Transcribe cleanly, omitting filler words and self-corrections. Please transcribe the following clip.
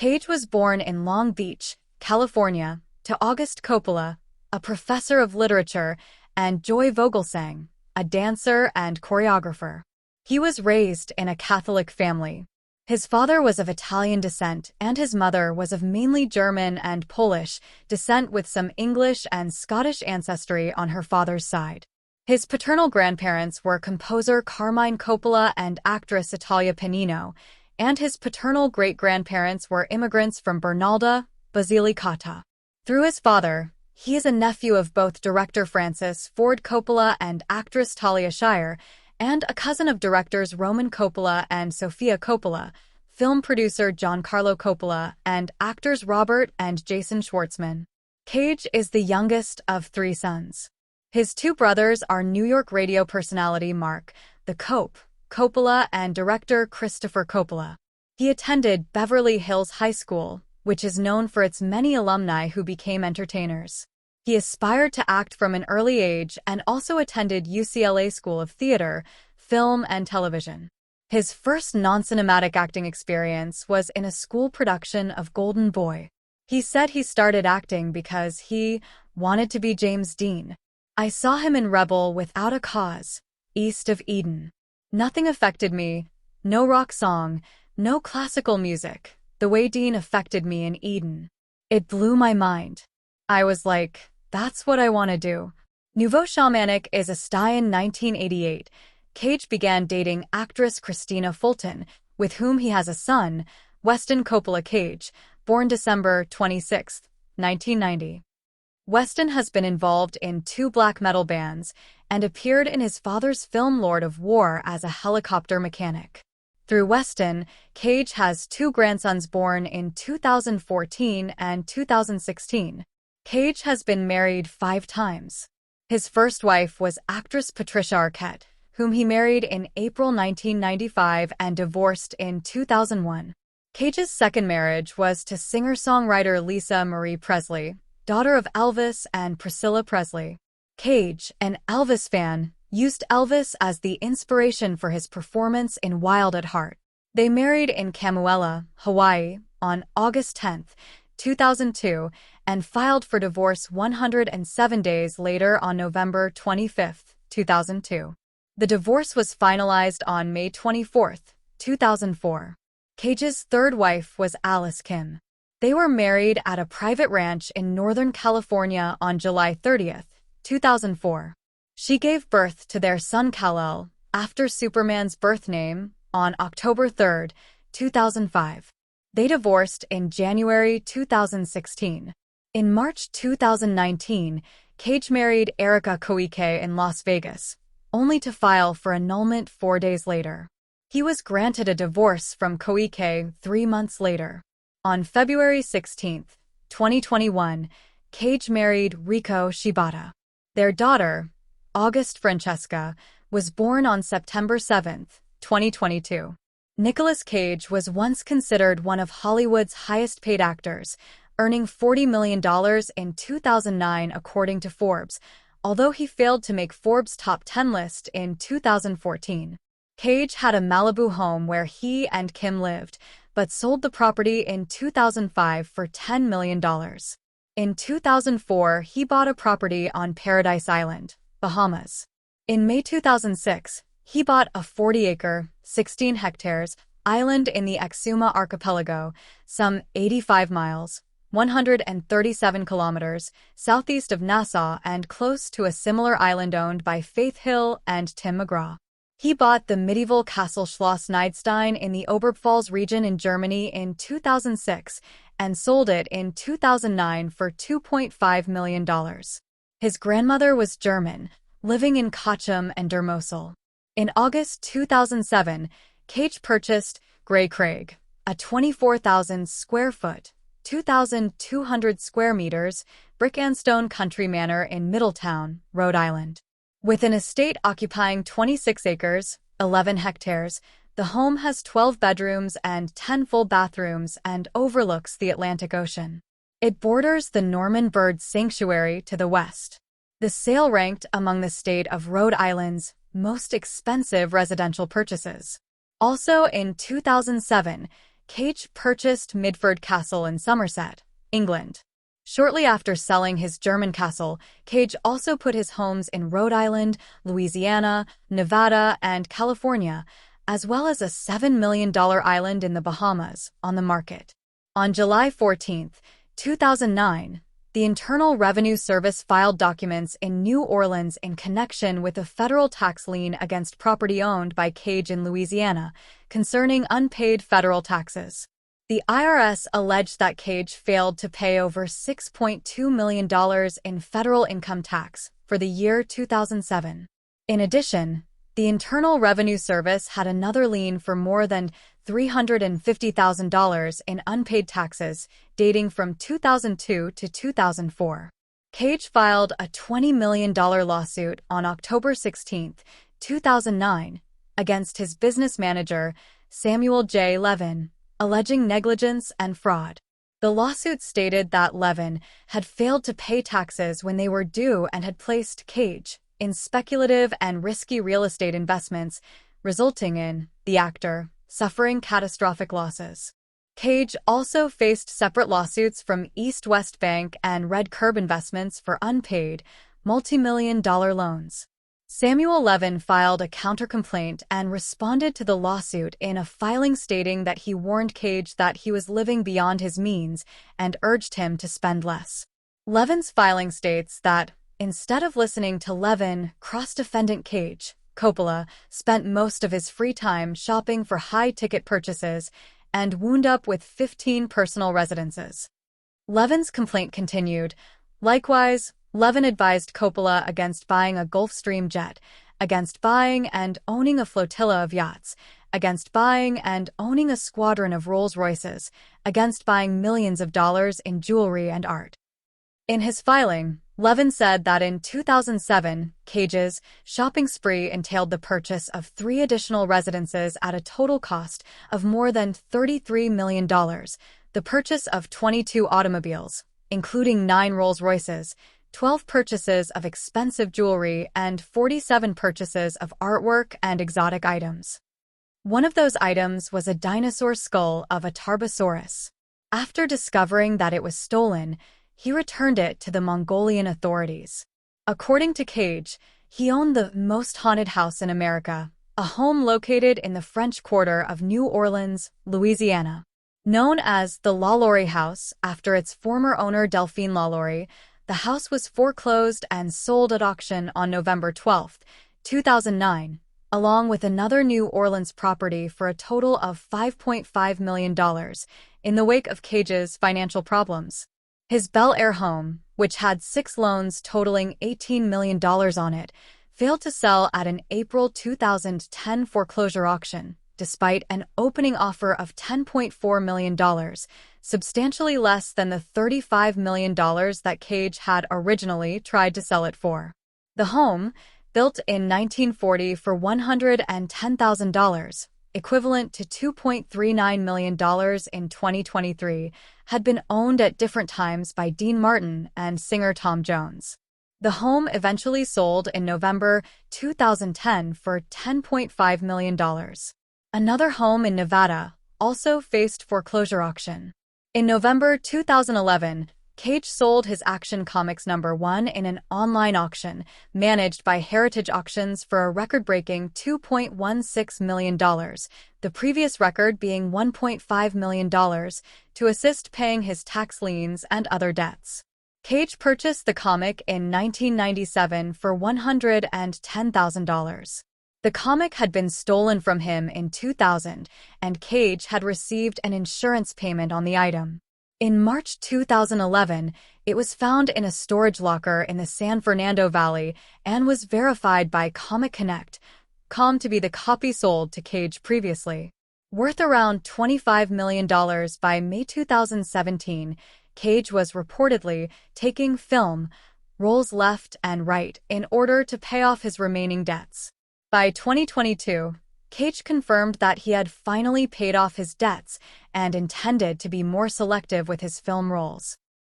Cage was born in Long Beach, California, to August Coppola, a professor of literature, and Joy Vogelsang, a dancer and choreographer. He was raised in a Catholic family. His father was of Italian descent and his mother was of mainly German and Polish descent with some English and Scottish ancestry on her father's side. His paternal grandparents were composer Carmine Coppola and actress Italia Pennino, and his paternal great-grandparents were immigrants from Bernalda, Basilicata. Through his father, he is a nephew of both director Francis Ford Coppola and actress Talia Shire, and a cousin of directors Roman Coppola and Sofia Coppola, film producer Giancarlo Coppola, and actors Robert and Jason Schwartzman. Cage is the youngest of 3 sons. His 2 brothers are New York radio personality Mark, the Coppola, and director Christopher Coppola. He attended Beverly Hills High School, which is known for its many alumni who became entertainers. He aspired to act from an early age and also attended UCLA School of Theater, Film, and Television. His first non-cinematic acting experience was in a school production of Golden Boy. He said he started acting because he wanted to be James Dean. I saw him in Rebel Without a Cause, East of Eden. Nothing affected me, no rock song, no classical music, the way Dean affected me in Eden. It blew my mind. I was like, that's what I want to do. Nouveau Shamanic is a style in 1988. Cage began dating actress Christina Fulton, with whom he has a son, Weston Coppola Cage, born December 26, 1990. Weston has been involved in 2 black metal bands and appeared in his father's film Lord of War as a helicopter mechanic. Through Weston, Cage has 2 grandsons born in 2014 and 2016. Cage has been married 5 times. His first wife was actress Patricia Arquette, whom he married in April 1995 and divorced in 2001. Cage's second marriage was to singer-songwriter Lisa Marie Presley, daughter of Elvis and Priscilla Presley. Cage, an Elvis fan, used Elvis as the inspiration for his performance in Wild at Heart. They married in Kamuela, Hawaii, on August 10, 2002, and filed for divorce 107 days later on November 25, 2002. The divorce was finalized on May 24, 2004. Cage's third wife was Alice Kim. They were married at a private ranch in Northern California on July 30, 2004. She gave birth to their son Kal-El, after Superman's birth name, on October 3, 2005. They divorced in January 2016. In March 2019, Cage married Erica Koike in Las Vegas, only to file for annulment 4 days later. He was granted a divorce from Koike 3 months later. On February 16, 2021, Cage married Riko Shibata. Their daughter, August Francesca, was born on September 7, 2022. Nicolas Cage was once considered one of Hollywood's highest-paid actors, earning $40 million in 2009 according to Forbes, although he failed to make Forbes' top 10 list in 2014. Cage had a Malibu home where he and Kim lived, but sold the property in 2005 for $10 million. In 2004, he bought a property on Paradise Island, Bahamas. In May 2006, he bought a 40-acre, 16 hectares, island in the Exuma Archipelago, some 85 miles, 137 kilometers, southeast of Nassau and close to a similar island owned by Faith Hill and Tim McGraw. He bought the medieval castle Schloss Niedstein in the Oberpfalz region in Germany in 2006 and sold it in 2009 for $2.5 million. His grandmother was German, living in Cochem and Der Mosel. In August 2007, Cage purchased Grey Craig, a 24,000-square-foot, 2,200 square meters, brick and stone country manor in Middletown, Rhode Island. With an estate occupying 26 acres, 11 hectares, the home has 12 bedrooms and 10 full bathrooms and overlooks the Atlantic Ocean. It borders the Norman Bird Sanctuary to the west. The sale ranked among the state of Rhode Island's most expensive residential purchases. Also in 2007, Cage purchased Midford Castle in Somerset, England. Shortly after selling his German castle, Cage also put his homes in Rhode Island, Louisiana, Nevada, and California, as well as a $7 million island in the Bahamas, on the market. On July 14, 2009, the Internal Revenue Service filed documents in New Orleans in connection with a federal tax lien against property owned by Cage in Louisiana, concerning unpaid federal taxes. The IRS alleged that Cage failed to pay over $6.2 million in federal income tax for the year 2007. In addition, the Internal Revenue Service had another lien for more than $350,000 in unpaid taxes dating from 2002 to 2004. Cage filed a $20 million lawsuit on October 16, 2009, against his business manager, Samuel J. Levin, alleging negligence and fraud. The lawsuit stated that Levin had failed to pay taxes when they were due and had placed Cage in speculative and risky real estate investments, resulting in the actor suffering catastrophic losses. Cage also faced separate lawsuits from East West Bank and Red Curb Investments for unpaid, multi-million-dollar loans. Samuel Levin filed a countercomplaint and responded to the lawsuit in a filing stating that he warned Cage that he was living beyond his means and urged him to spend less. Levin's filing states that, instead of listening to Levin, cross-defendant Cage, Coppola, spent most of his free time shopping for high-ticket purchases and wound up with 15 personal residences. Levin's complaint continued. Likewise, Levin advised Coppola against buying a Gulfstream jet, against buying and owning a flotilla of yachts, against buying and owning a squadron of Rolls-Royces, against buying millions of dollars in jewelry and art. In his filing, Levin said that in 2007, Cage's shopping spree entailed the purchase of 3 additional residences at a total cost of more than $33 million, the purchase of 22 automobiles, including 9 Rolls-Royces, 12 purchases of expensive jewelry, and 47 purchases of artwork and exotic items. One of those items was a dinosaur skull of a Tarbosaurus. After discovering that it was stolen, he returned it to the Mongolian authorities. According to Cage, he owned the most haunted house in America, a home located in the French Quarter of New Orleans, Louisiana. Known as the LaLaurie House after its former owner Delphine LaLaurie, the house was foreclosed and sold at auction on November 12, 2009, along with another New Orleans property for a total of $5.5 million, in the wake of Cage's financial problems. His Bel Air home, which had 6 loans totaling $18 million on it, failed to sell at an April 2010 foreclosure auction, despite an opening offer of $10.4 million, substantially less than the $35 million that Cage had originally tried to sell it for. The home, built in 1940 for $110,000, equivalent to $2.39 million in 2023, had been owned at different times by Dean Martin and singer Tom Jones. The home eventually sold in November 2010 for $10.5 million. Another home in Nevada also faced foreclosure auction. In November 2011, Cage sold his Action Comics #1 in an online auction managed by Heritage Auctions for a record-breaking $2.16 million, the previous record being $1.5 million, to assist paying his tax liens and other debts. Cage purchased the comic in 1997 for $110,000. The comic had been stolen from him in 2000, and Cage had received an insurance payment on the item. In March 2011, it was found in a storage locker in the San Fernando Valley and was verified by Comic Connect.com to be the copy sold to Cage previously. Worth around $25 million by May 2017, Cage was reportedly taking film roles left and right in order to pay off his remaining debts. By 2022, Cage confirmed that he had finally paid off his debts and intended to be more selective with his film roles.